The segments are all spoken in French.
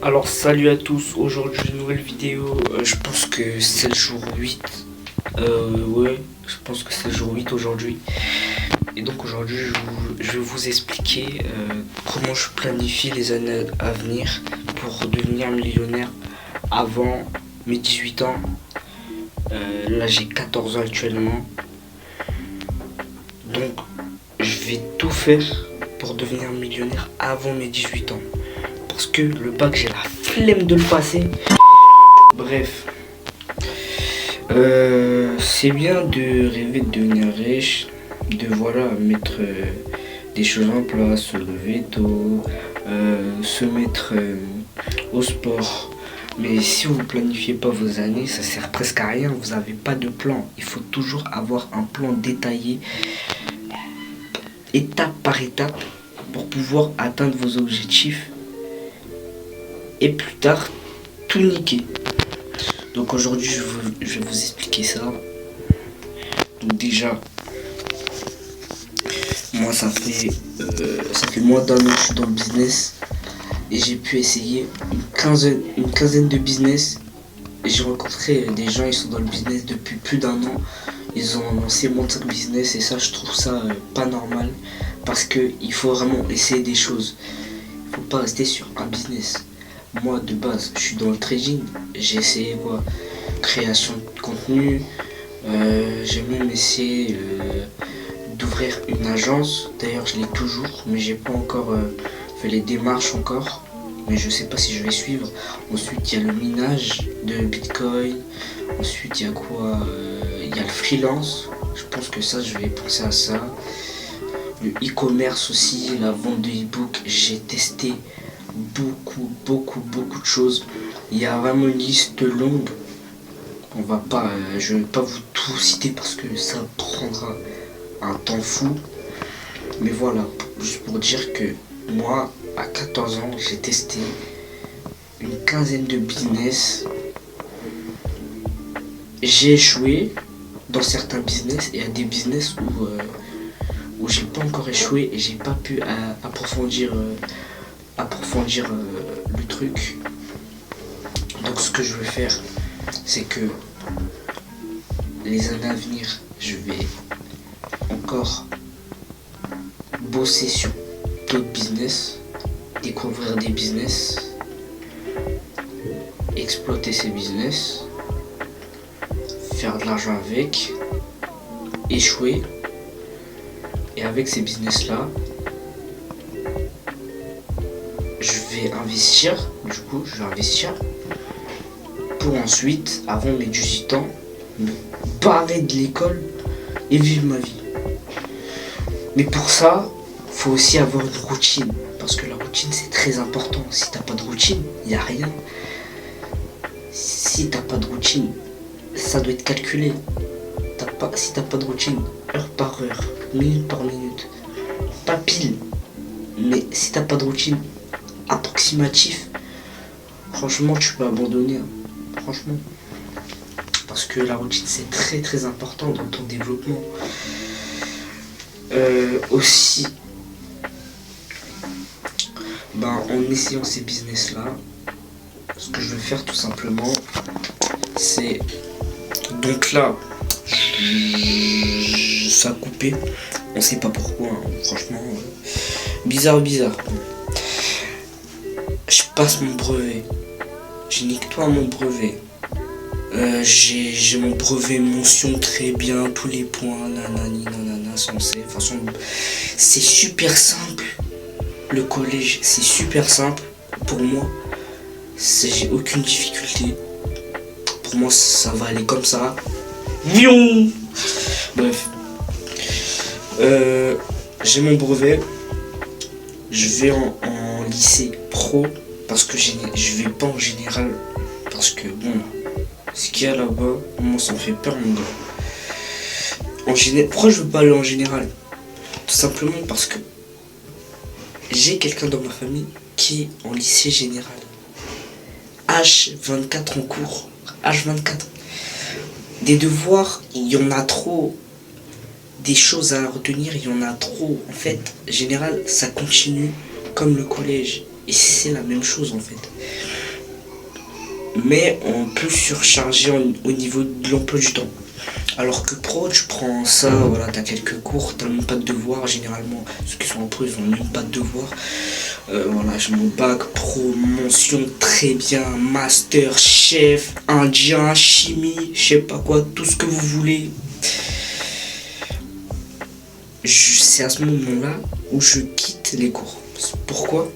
Alors salut à tous, aujourd'hui une nouvelle vidéo, je pense que c'est le jour 8, ouais, je pense que c'est le jour 8 aujourd'hui. Et donc aujourd'hui je vais vous expliquer comment je planifie les années à venir pour devenir millionnaire avant mes 18 ans. Là j'ai 14 ans actuellement, donc je vais tout faire pour devenir millionnaire avant mes 18 ans. Parce que le bac, j'ai la flemme de le passer. Bref. C'est bien de rêver de devenir riche, de mettre des choses en place, se lever tôt, se mettre au sport. Mais si vous ne planifiez pas vos années, ça sert presque à rien. Vous n'avez pas de plan. Il faut toujours avoir un plan détaillé, étape par étape, pour pouvoir atteindre vos objectifs. Et plus tard, tout niquer. Donc aujourd'hui, je vais vous expliquer ça. Donc déjà, moi ça fait moins d'un an que je suis dans le business. Et j'ai pu essayer une quinzaine de business. Et j'ai rencontré des gens, ils sont dans le business depuis plus d'un an. Ils ont lancé mon business et ça, je trouve ça pas normal. Parce qu'il faut vraiment essayer des choses. Il ne faut pas rester sur un business. Moi de base je suis dans le trading, j'ai essayé création de contenu, j'ai même essayé d'ouvrir une agence, d'ailleurs je l'ai toujours mais j'ai pas encore fait les démarches encore, mais je sais pas si je vais suivre. Ensuite il y a le minage de Bitcoin, ensuite il y a il y a le freelance, je pense que ça je vais penser à ça, le e-commerce aussi, la vente de e-book, j'ai testé beaucoup de choses. Il y a vraiment une liste longue. Je vais pas vous tout citer parce que ça prendra un temps fou. Mais voilà, juste pour dire que moi, à 14 ans, j'ai testé une quinzaine de business. J'ai échoué dans certains business et il y a des business où j'ai pas encore échoué et j'ai pas pu approfondir le truc. Donc ce que je veux faire, c'est que les années à venir, je vais encore bosser sur d'autres business, découvrir des business, exploiter ces business, faire de l'argent avec, échouer, et avec ces business là je vais investir pour ensuite, avant mes 18 ans, me barrer de l'école et vivre ma vie. Mais pour ça, faut aussi avoir une routine, parce que la routine c'est très important. Si t'as pas de routine, il n'y a rien. Si t'as pas de routine, ça doit être calculé. Si t'as pas de routine, heure par heure, minute par minute, pas pile, mais si t'as pas de routine approximatif, franchement tu peux abandonner, franchement, parce que la routine c'est très important dans ton développement. Aussi, en essayant ces business là, ce que je vais faire tout simplement, c'est donc là ça a coupé, on sait pas pourquoi, hein, franchement bizarre. Je passe mon brevet. Je nique toi mon brevet. J'ai mon brevet mention très bien, tous les points, nanani, nanana, censé. De toute façon, c'est super simple. Le collège, c'est super simple. Pour moi, j'ai aucune difficulté. Pour moi, ça va aller comme ça. Vion. Bref. J'ai mon brevet. Je vais en lycée pro. Parce que je vais pas en général. Parce que bon, ce qu'il y a là-bas, moi ça me fait peur mon gars. Pourquoi je veux pas aller en général? Tout simplement parce que j'ai quelqu'un dans ma famille qui est en lycée général. H24 en cours. H24. Des devoirs, il y en a trop. des choses à retenir, il y en a trop. En fait, en général, ça continue comme le collège. Et c'est la même chose en fait. Mais on peut surcharger au niveau de l'emploi du temps. Alors que pro, tu prends ça, voilà, t'as quelques cours, t'as même pas de devoirs. Généralement, ceux qui sont en pro, ils ont même pas de devoirs. Voilà, j'ai mon bac, pro, mention, très bien, master, chef, indien, chimie, je sais pas quoi, tout ce que vous voulez. C'est à ce moment-là où je quitte les cours. Pourquoi?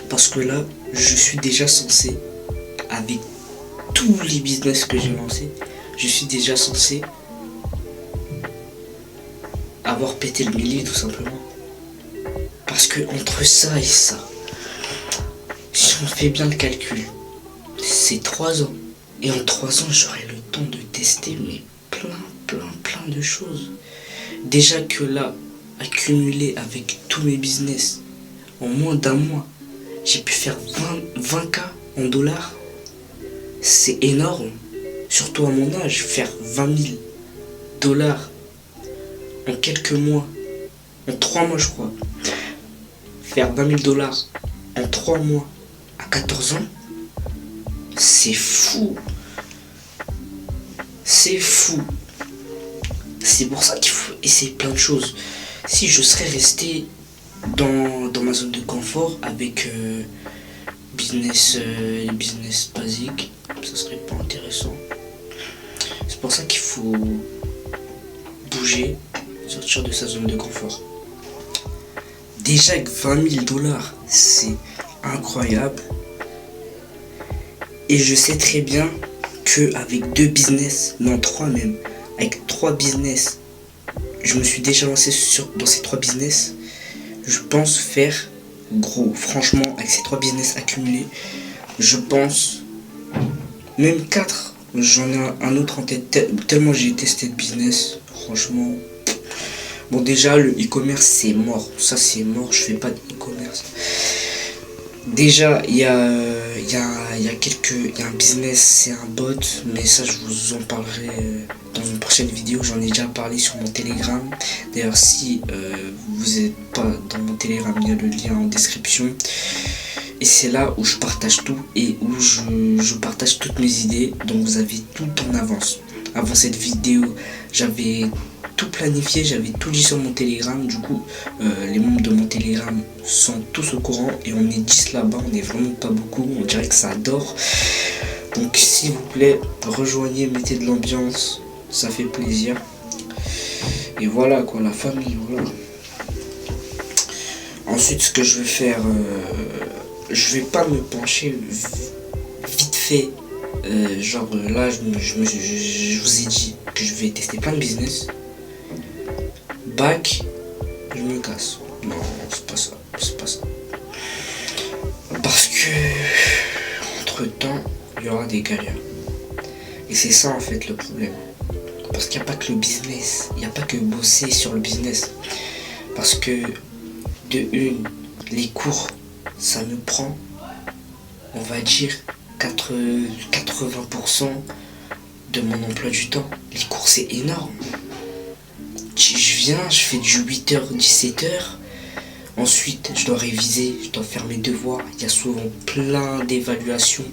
Parce que là, je suis déjà censé, avec tous les business que j'ai lancés, je suis déjà censé avoir pété le millier tout simplement. Parce que entre ça et ça, si on fait bien le calcul, c'est 3 ans. Et en 3 ans, j'aurai le temps de tester mais plein de choses. Déjà que là, accumulé avec tous mes business, en moins d'un mois, j'ai pu faire 20K en dollars. C'est énorme. Surtout à mon âge, faire 20 000 dollars en quelques mois, en 3 mois je crois. Faire 20 000 dollars en 3 mois à 14 ans, c'est fou. C'est fou. C'est pour ça qu'il faut essayer plein de choses. Si je serais resté dans ma zone de confort avec business basique, ça serait pas intéressant. C'est pour ça qu'il faut bouger, sortir de sa zone de confort. Déjà avec 20 000 dollars, c'est incroyable. Et je sais très bien qu'avec 2 business, non 3 même, avec 3 business, je me suis déjà lancé dans ces 3 business. Je pense faire gros. Franchement, avec ces 3 business accumulés, je pense même 4. J'en ai un autre en tête, tellement j'ai testé de business. Franchement, bon, déjà le e-commerce c'est mort. Ça c'est mort, je fais pas de e-commerce. Déjà, il y a un business, c'est un bot, mais ça je vous en parlerai dans une prochaine vidéo. J'en ai déjà parlé sur mon Telegram. D'ailleurs, si vous n'êtes pas dans mon Telegram, il y a le lien en description. Et c'est là où je partage tout et où je partage toutes mes idées. Donc vous avez tout en avance. Avant cette vidéo, j'avais tout planifié, j'avais tout dit sur mon Telegram. Du coup, les membres de mon Telegram sont tous au courant et on est 10 là-bas, on n'est vraiment pas beaucoup, on dirait que ça dort. Donc s'il vous plaît, rejoignez, mettez de l'ambiance, ça fait plaisir. Et voilà quoi, la famille, voilà. Ensuite, ce que je vais faire, je vais pas me pencher vite fait. Genre là, je vous ai dit que je vais tester plein de business. Bac, je me casse. Non, c'est pas ça. Parce que entre temps, il y aura des galères. Et c'est ça en fait le problème. Parce qu'il n'y a pas que le business. Il n'y a pas que bosser sur le business. Parce que de une, les cours, ça me prend, on va dire, 80% de mon emploi du temps. Les cours, c'est énorme. Je viens, je fais du 8h, 17h. Ensuite, je dois réviser, je dois faire mes devoirs. Il y a souvent plein d'évaluations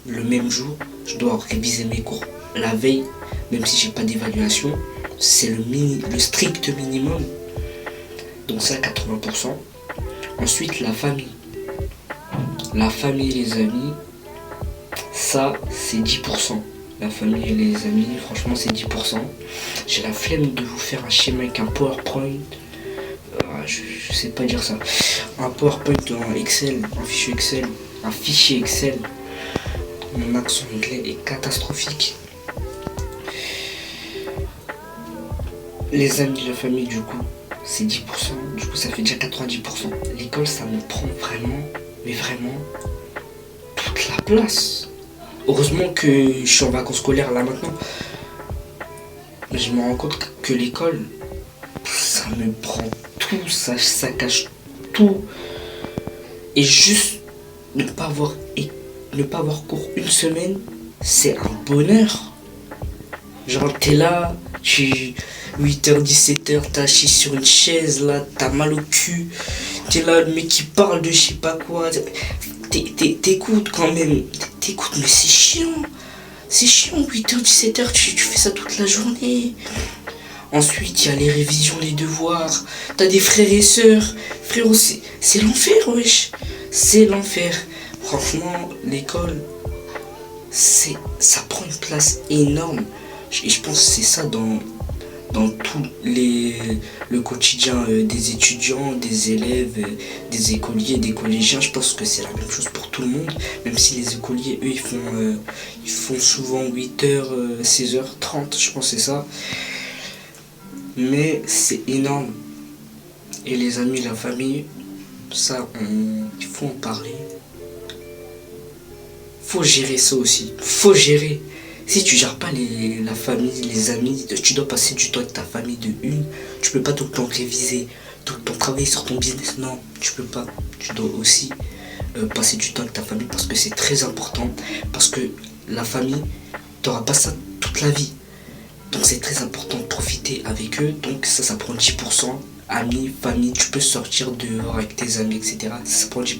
le même jour. Je dois réviser mes cours la veille, même si j'ai pas d'évaluation. C'est le strict minimum. Donc ça, 80%. Ensuite, la famille. La famille et les amis, ça, c'est 10%. La famille et les amis, franchement, c'est 10%. J'ai la flemme de vous faire un schéma avec un PowerPoint. Je sais pas dire ça. Un PowerPoint en Excel, un fichier Excel. Mon accent anglais est catastrophique. Les amis, la famille, du coup, c'est 10%. Du coup, ça fait déjà 90%. L'école, ça me prend vraiment, mais vraiment, toute la place. Heureusement que je suis en vacances scolaires là maintenant. Mais je me rends compte que l'école, ça me prend tout, ça cache tout. Et juste ne pas avoir cours une semaine, c'est un bonheur. Genre t'es là, 8h, 17h, t'as assis sur une chaise, là, t'as mal au cul. T'es là, le mec qui parle de je sais pas quoi. T'écoutes quand même. T'écoutes, mais c'est chiant. C'est chiant, 8h, 17h, tu fais ça toute la journée. Ensuite, il y a les révisions, les devoirs. T'as des frères et sœurs. Frérot, c'est l'enfer, wesh. C'est l'enfer. Franchement, l'école, ça prend une place énorme. Et je pense que c'est ça dans tout le quotidien des étudiants, des élèves, des écoliers, des collégiens. Je pense que c'est la même chose pour tout le monde. Même si les écoliers, eux, ils font souvent 8h, 16h30, je pense que c'est ça. Mais c'est énorme. Et les amis, la famille, ça, il faut en parler. Faut gérer ça aussi. Faut gérer. Si tu gères pas la famille, les amis, tu dois passer du temps avec ta famille de une. Tu peux pas tout le temps réviser, tout le temps travailler sur ton business. Non, tu peux pas. Tu dois aussi passer du temps avec ta famille parce que c'est très important. Parce que la famille, t'auras pas ça toute la vie. Donc c'est très important de profiter avec eux. Donc ça prend 10%. Amis, famille, tu peux sortir dehors avec tes amis, etc. Ça prend 10%.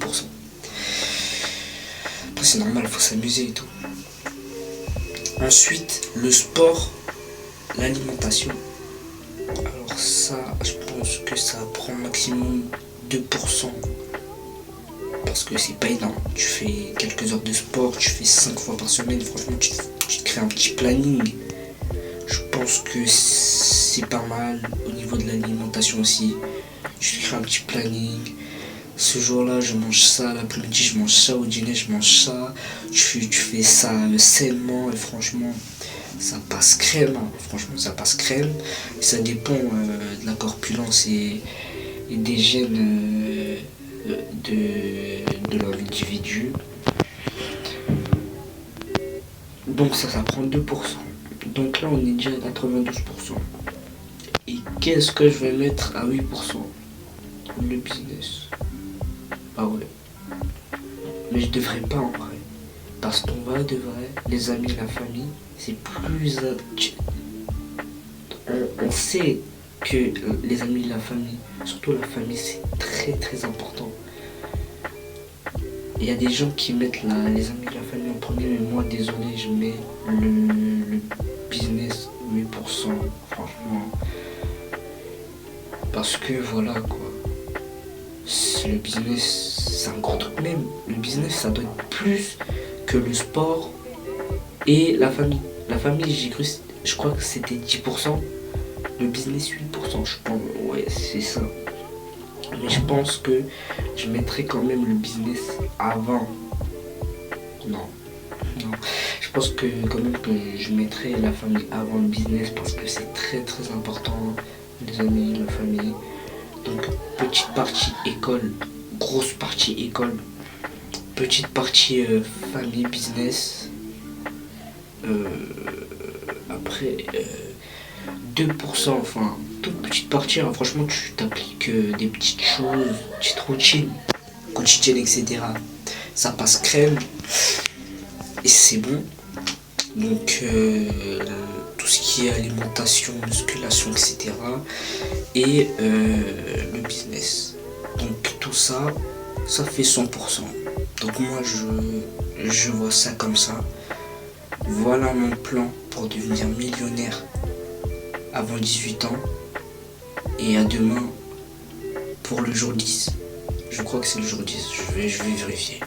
Après c'est normal, il faut s'amuser et tout. Ensuite, le sport, l'alimentation. Alors ça, je pense que ça prend maximum 2%. Parce que c'est pas énorme. Tu fais quelques heures de sport, tu fais 5 fois par semaine. Franchement, tu te crées un petit planning. Je pense que c'est pas mal au niveau de l'alimentation aussi. Tu te crées un petit planning. Ce jour-là, je mange ça, l'après-midi, je mange ça, au dîner, je mange ça. Tu fais ça sainement et franchement, ça passe crème. Hein. Franchement, ça passe crème. Et ça dépend de la corpulence et des gènes de l'individu. Donc ça prend 2%. Donc là, on est déjà à 92%. Et qu'est-ce que je vais mettre à 8%? Le business. Ah ouais. Mais je devrais pas en vrai. Parce qu'on va de vrai, les amis, la famille, c'est plus... On sait que les amis, la famille, surtout la famille, c'est très très important. Il y a des gens qui mettent les amis, la famille en premier, mais moi, désolé, je mets le business 8%, franchement. Parce que voilà quoi. Le business, c'est un gros truc même. Le business, ça doit être plus que le sport et la famille. La famille, je crois que c'était 10%. Le business, 8%, je pense. Ouais, c'est ça. Mais je pense que je mettrais quand même le business avant. Non. Je pense que quand même que je mettrais la famille avant le business parce que c'est très très important. Les amis, la famille. Donc petite partie école, grosse partie école, petite partie famille, business. Après 2%, enfin toute petite partie, hein, franchement tu t'appliques des petites choses, petites routines quotidiennes, etc. Ça passe crème et c'est bon. Donc tout ce qui est alimentation, musculation, etc. Et le business. Donc tout ça, ça fait 100%. Donc moi je vois ça comme ça. Voilà mon plan pour devenir millionnaire avant 18 ans. Et à demain pour le jour 10. Je crois que c'est le jour 10, je vais vérifier.